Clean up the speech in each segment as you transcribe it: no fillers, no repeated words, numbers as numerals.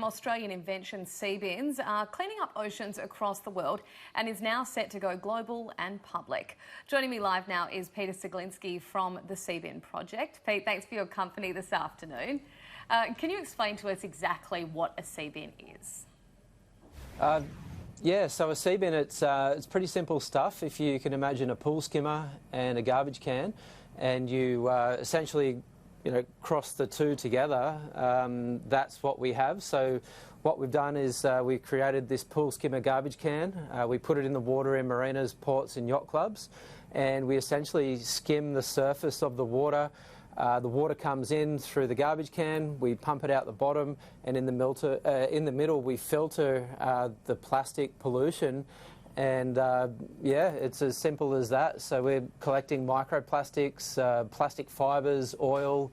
Australian invention Seabins are cleaning up oceans across the world and is now set to go global and public. Joining me live now is Peter Siglinski from the Seabin project. Pete, thanks for your company this afternoon. Can you explain to us exactly what a Seabin is? Yeah, so a Seabin, it's pretty simple stuff. If you can imagine a pool skimmer and a garbage can, and you essentially cross the two together, that's what we have. So what we've done is we've created this pool skimmer garbage can. We put it in the water in marinas, ports and yacht clubs, and we essentially skim the surface of the water. The water comes in through the garbage can, we pump it out the bottom, and in the middle we filter the plastic pollution. And yeah, it's as simple as that. So we're collecting microplastics, plastic fibres, oil,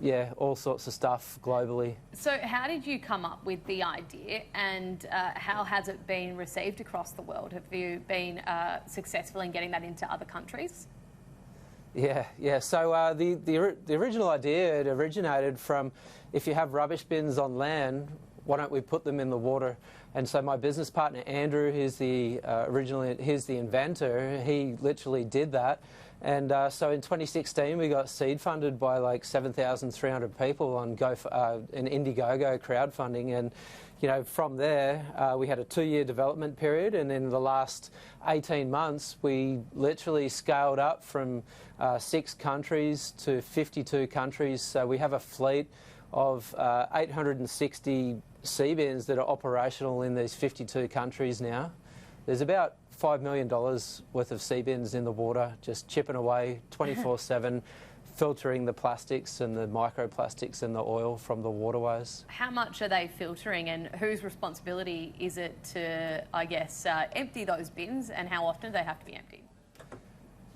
yeah, all sorts of stuff globally. So how did you come up with the idea, and how has it been received across the world? Have you been successful in getting that into other countries? Yeah. So the original idea, it originated from, if you have rubbish bins on land, why don't we put them in the water? And so my business partner Andrew, he's the inventor. He literally did that. And so in 2016 we got seed funded by like 7,300 people on an Indiegogo crowdfunding, and from there we had a 2-year development period, and in the last 18 months we literally scaled up from 6 countries to 52 countries. So we have a fleet of 860 Seabins that are operational in these 52 countries now. There's about $5 million worth of Seabins in the water, just chipping away 24/7, filtering the plastics and the microplastics and the oil from the waterways. How much are they filtering, and whose responsibility is it to, I guess, empty those bins, and how often do they have to be emptied?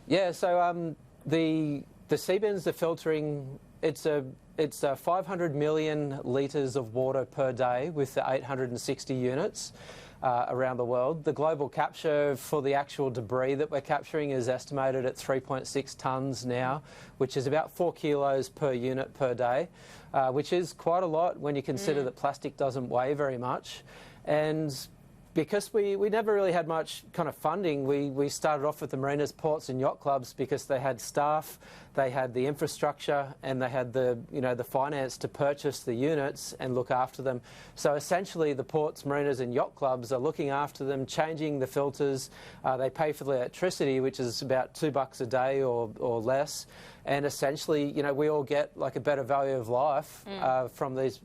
Yeah, so the Seabins are filtering. It's 500 million litres of water per day with the 860 units around the world. The global capture for the actual debris that we're capturing is estimated at 3.6 tonnes now, which is about 4 kilos per unit per day, which is quite a lot when you consider that plastic doesn't weigh very much. And because we never really had much kind of funding, we started off with the marinas, ports and yacht clubs because they had staff, they had the infrastructure, and they had the finance to purchase the units and look after them. So essentially the ports, marinas and yacht clubs are looking after them, changing the filters. They pay for the electricity, which is about $2 a day or less. And essentially, we all get like a better value of life from these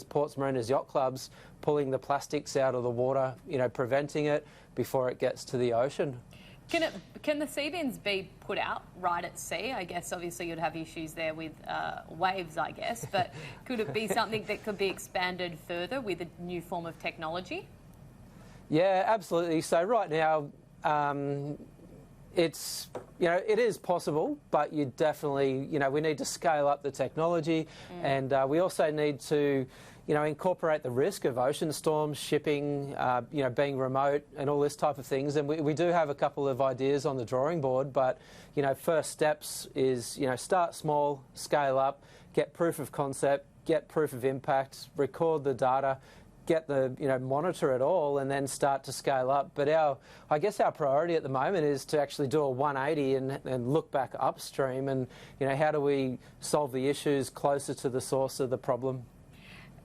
ports, marinas, yacht clubs, pulling the plastics out of the water, preventing it before it gets to the ocean. Can the Seabins be put out right at sea? I guess obviously you'd have issues there with waves, I guess, but could it be something that could be expanded further with a new form of technology? Yeah, absolutely. So right now, it is possible, but you definitely, we need to scale up the technology, and we also need to, incorporate the risk of ocean storms, shipping, being remote and all this type of things. And we do have a couple of ideas on the drawing board, but, first steps is, start small, scale up, get proof of concept, get proof of impact, record the data, get the, monitor it all, and then start to scale up. But I guess our priority at the moment is to actually do a 180 and look back upstream, and, how do we solve the issues closer to the source of the problem?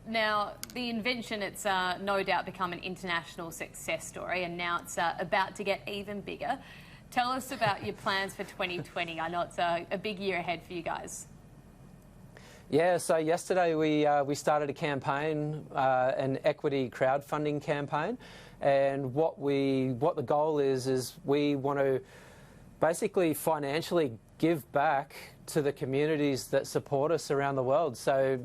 Now, the invention, it's no doubt become an international success story, and now it's about to get even bigger. Tell us about your plans for 2020. I know it's a big year ahead for you guys. Yeah, so yesterday we started a campaign, an equity crowdfunding campaign, and what the goal is we want to basically financially give back to the communities that support us around the world. So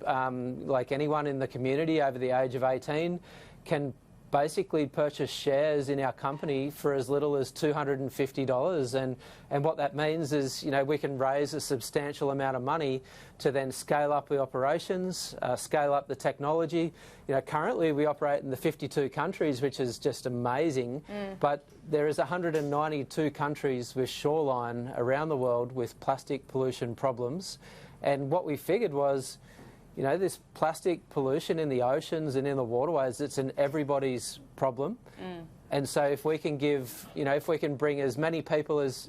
like anyone in the community over the age of 18 can basically purchase shares in our company for as little as $250, and what that means is we can raise a substantial amount of money to then scale up the operations, scale up the technology. Currently we operate in the 52 countries, which is just amazing, but there is 192 countries with shoreline around the world with plastic pollution problems, and what we figured was you know, this plastic pollution in the oceans and in the waterways, it's an everybody's problem. And so if we can give, you know, if we can bring as many people as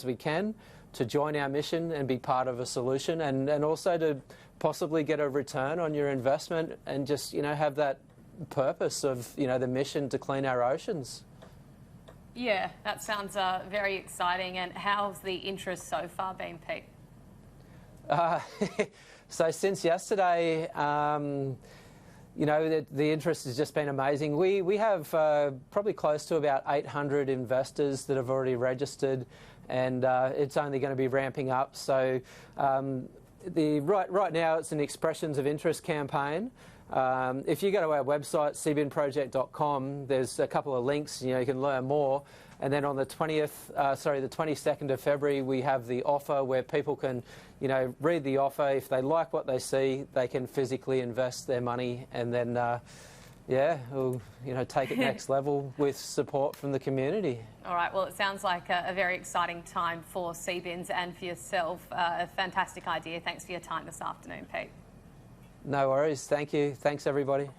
we can to join our mission and be part of a solution, and also to possibly get a return on your investment and just, you know, have that purpose of, you know, the mission to clean our oceans. Yeah, that sounds very exciting. And how's the interest so far been, Pete? So since yesterday, you know, the interest has just been amazing. We have probably close to about 800 investors that have already registered, and it's only going to be ramping up. So right now it's an expressions of interest campaign. If you go to our website, seabinproject.com, there's a couple of links, you know, you can learn more. And then on the 22nd of February, we have the offer where people can, you know, read the offer. If they like what they see, they can physically invest their money, and then, yeah, we'll, you know, take it next level with support from the community. All right, well, it sounds like a very exciting time for Seabins and for yourself. A fantastic idea. Thanks for your time this afternoon, Pete. No worries. Thank you. Thanks, everybody.